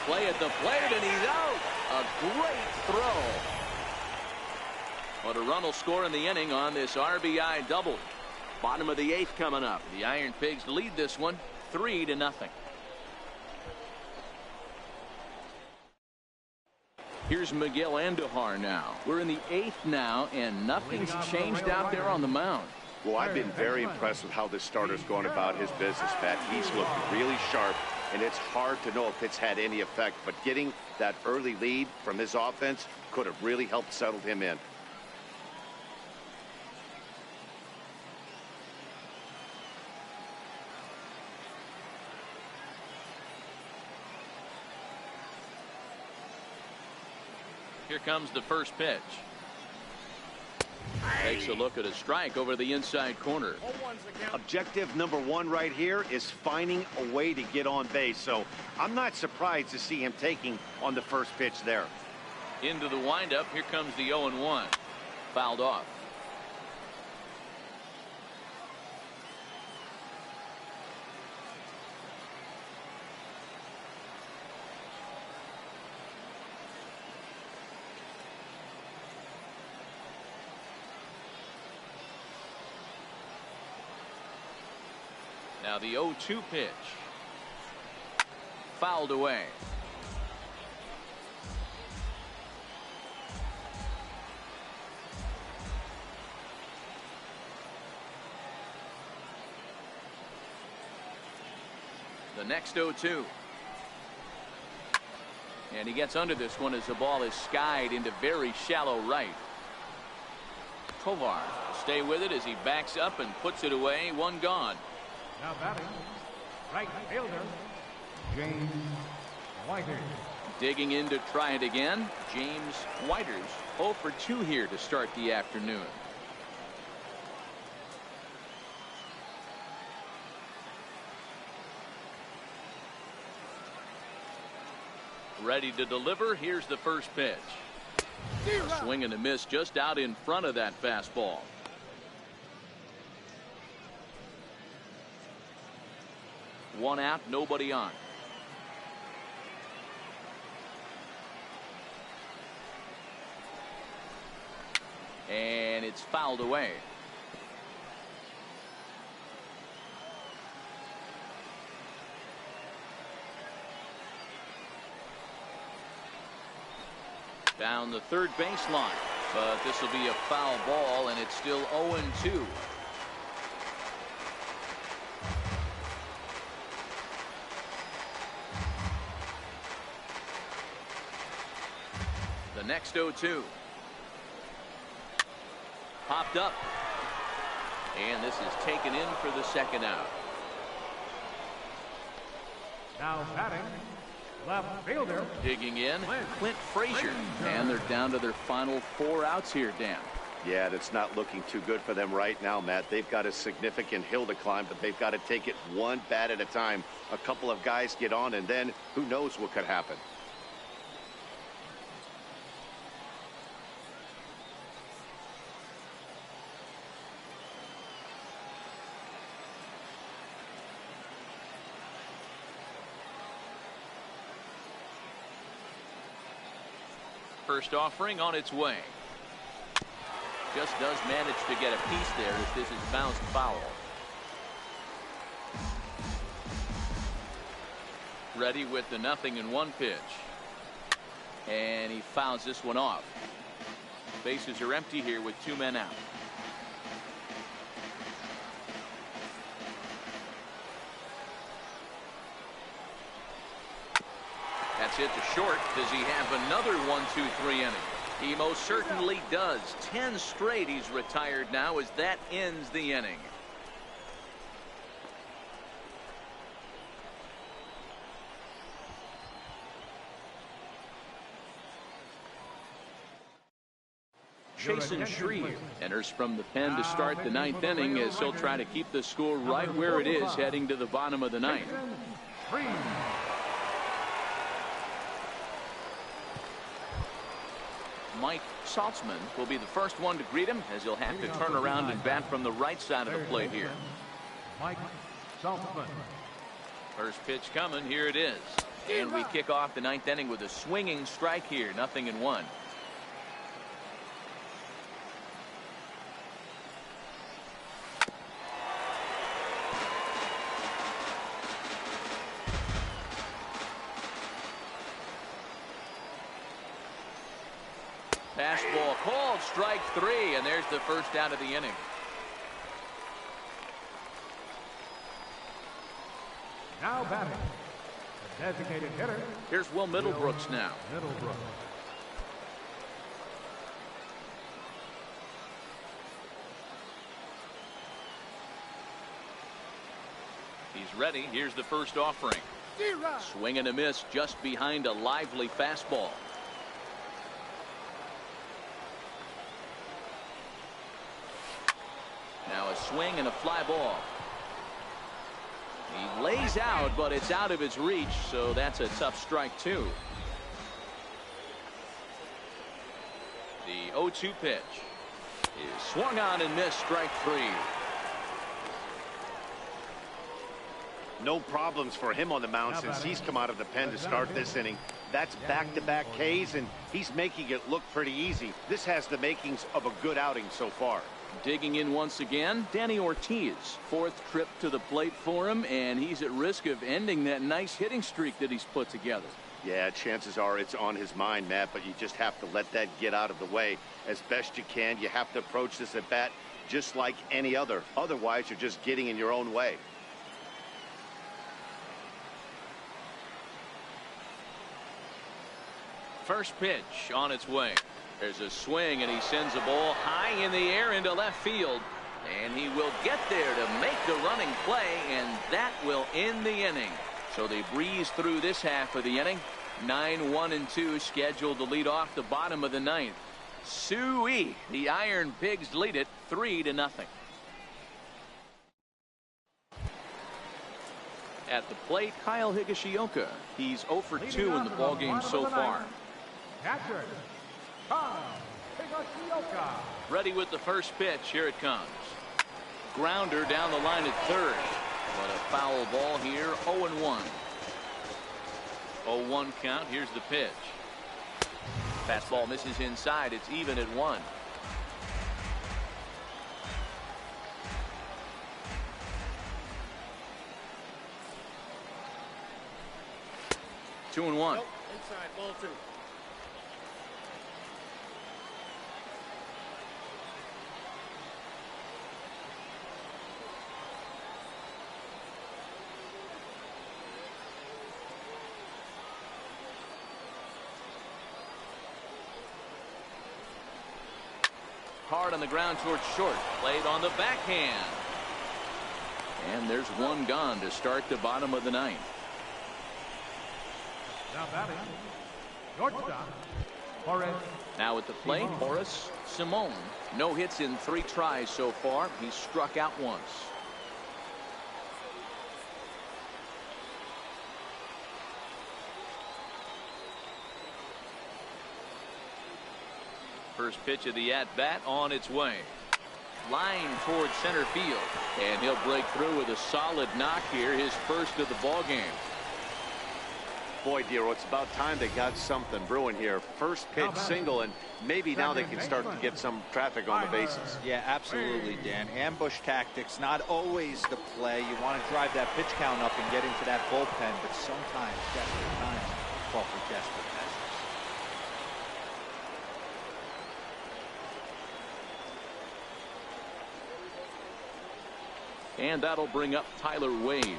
Play at the plate, and he's out. A great throw. But a run will score in the inning on this RBI double. Bottom of the 8th coming up. The Iron Pigs lead this one 3-0. Here's Miguel Andujar now. We're in the 8th now, and nothing's changed out there on the mound. Well, I've been very impressed with how this starter's going about his business, Pat. He's looked really sharp, and it's hard to know if it's had any effect. But getting that early lead from his offense could have really helped settle him in. Here comes the first pitch. Takes a look at a strike over the inside corner. Objective number 1 right here is finding a way to get on base. So I'm not surprised to see him taking on the first pitch there. Into the windup. Here comes the 0-1. Fouled off. Now the 0-2 pitch. Fouled away. The next 0-2. And he gets under this one as the ball is skied into very shallow right. Tovar will stay with it as he backs up and puts it away. 1 gone. Now batting, right fielder, James Whiters. Digging in to try it again, James Whiters. 0 for 2 here to start the afternoon. Ready to deliver. Here's the first pitch. A swing and a miss just out in front of that fastball. One out, nobody on. And it's fouled away. Down the third baseline, but this will be a foul ball, and it's still 0-2. The next 0-2. Popped up. And this is taken in for the second out. Now batting, left fielder. Digging in, Clint Frazier. And they're down to their final 4 outs here, Dan. Yeah, it's not looking too good for them right now, Matt. They've got a significant hill to climb, but they've got to take it one bat at a time. A couple of guys get on, and then who knows what could happen. First offering on its way. Just does manage to get a piece there as this is bounced foul. Ready with the 0-1 pitch. And he fouls this one off. Bases are empty here with 2 men out. That's hit to short. Does he have another 1-2-3 inning? He most certainly does. 10 straight he's retired now as that ends the inning. Jason Shreve enters from the pen to start the 9th inning as he'll try to keep the score right where it is heading to the bottom of the 9th. Mike Saltzman will be the first one to greet him as he'll have to turn around and bat from the right side of the plate here. Mike Saltzman. First pitch coming. Here it is. And we kick off the 9th inning with a swinging strike here. 0-1. Fastball called, strike 3, and there's the first out of the inning. Now batting, the designated hitter. Here's Will Middlebrooks now. Middlebrooks. He's ready. Here's the first offering. Swing and a miss just behind a lively fastball. Now a swing and a fly ball. He lays out, but it's out of his reach, so that's a tough strike, too. The 0-2 pitch is swung on and missed, strike 3. No problems for him on the mound since he's come out of the pen to start this inning. That's back-to-back Ks, and he's making it look pretty easy. This has the makings of a good outing so far. Digging in once again, Danny Ortiz. 4th trip to the plate for him, and he's at risk of ending that nice hitting streak that he's put together. Yeah, chances are it's on his mind, Matt, but you just have to let that get out of the way as best you can. You have to approach this at bat just like any other. Otherwise, you're just getting in your own way. First pitch on its way. There's a swing, and he sends a ball high in the air into left field. And he will get there to make the running play, and that will end the inning. So they breeze through this half of the inning. 9-1-2 scheduled to lead off the bottom of the 9th. Suey, the Iron Pigs lead it 3-0. At the plate, Kyle Higashioka. He's 0 for 2 in the ballgame so far. Catcher, Kyle Higashioka. Ready with the first pitch. Here it comes. Grounder down the line at third. But a foul ball here. 0-1. 0-1 count. Here's the pitch. Fastball misses inside. It's even at 1. Two and one. Inside, ball 2. Hard on the ground towards short. Played on the backhand. And there's one gone to start the bottom of the 9th. Now batting, shortstop, Horace. Now at the plate, Horace Simone. No hits in 3 tries so far. He's struck out once. First pitch of the at-bat on its way. Line towards center field. And he'll break through with a solid knock here, his first of the ball game. Boy, Dero, it's about time they got something brewing here. First pitch single, and maybe now they can start to get some traffic on the bases. Yeah, absolutely, Dan. Ambush tactics, not always the play. You want to drive that pitch count up and get into that bullpen, but sometimes, desperate times, call for desperate measures. And that'll bring up Tyler Wade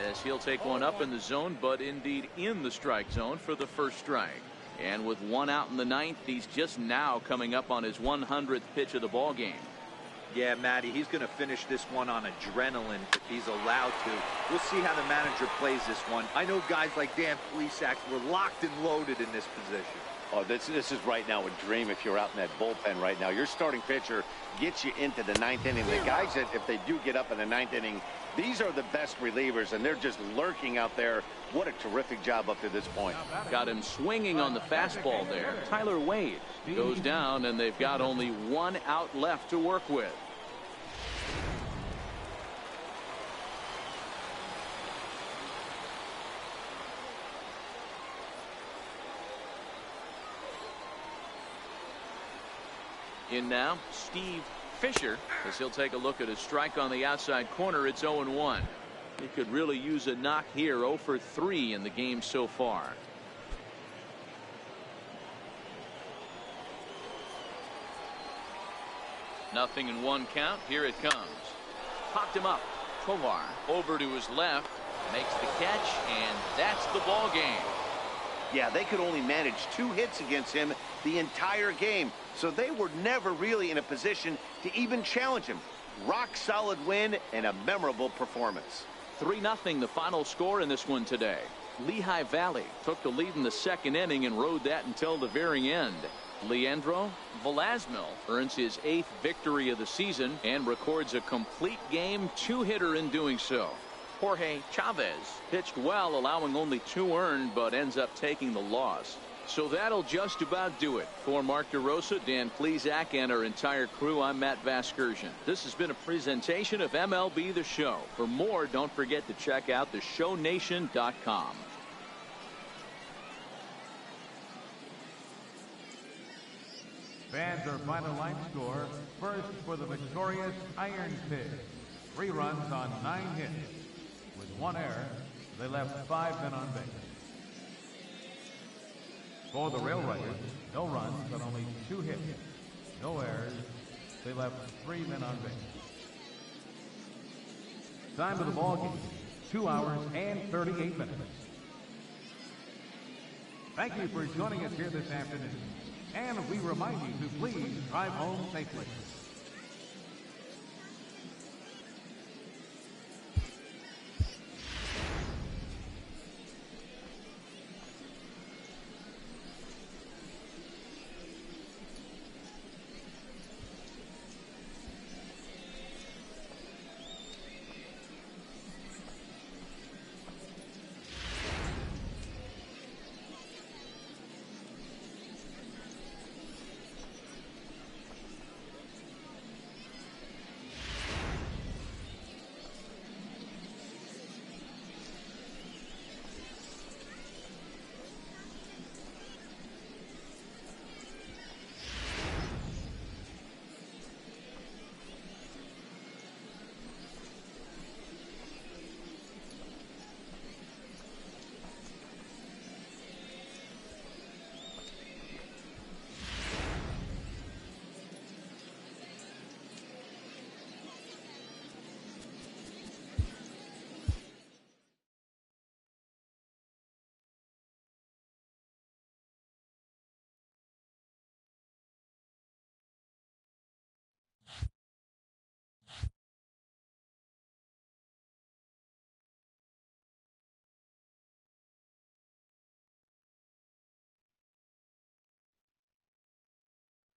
as he'll take one up in the zone, but indeed in the strike zone for the first strike. And with 1 out in the 9th, he's just now coming up on his 100th pitch of the ball game. Yeah, Matty, he's going to finish this one on adrenaline if he's allowed to. We'll see how the manager plays this one. I know guys like Dan Plesac were locked and loaded in this position. Oh, this is right now a dream if you're out in that bullpen right now. Your starting pitcher gets you into the 9th inning. The guys that, if they do get up in the 9th inning, these are the best relievers, and they're just lurking out there. What a terrific job up to this point. Got him swinging on the fastball there. Tyler Wade goes down, and they've got only 1 out left to work with. In now, Steve Fisher, as he'll take a look at a strike on the outside corner. It's 0-1. He could really use a knock here. 0 for 3 in the game so far. Nothing in 1 count. Here it comes. Popped him up. Tovar over to his left. Makes the catch, and that's the ball game. Yeah, they could only manage 2 hits against him the entire game, so they were never really in a position to even challenge him. Rock solid win and a memorable performance. 3-0 the final score in this one today. Lehigh Valley took the lead in the 2nd inning and rode that until the very end. Leandro Velasmil earns his 8th victory of the season and records a complete game 2-hitter in doing so. Jorge Chavez pitched well, allowing only 2 earned, but ends up taking the loss. So that'll just about do it. For Mark DeRosa, Dan Plesac, and our entire crew, I'm Matt Vasgersian. This has been a presentation of MLB The Show. For more, don't forget to check out theshownation.com. Fans, our final line score. First for the victorious Iron Pigs. 3 runs on 9 hits. With 1 error, they left 5 men on base. For the Railriders, no runs but only 2 hits. No errors. They left 3 men on base. Time of the ball game, 2 hours and 38 minutes. Thank you for joining us here this afternoon. And we remind you to please drive home safely.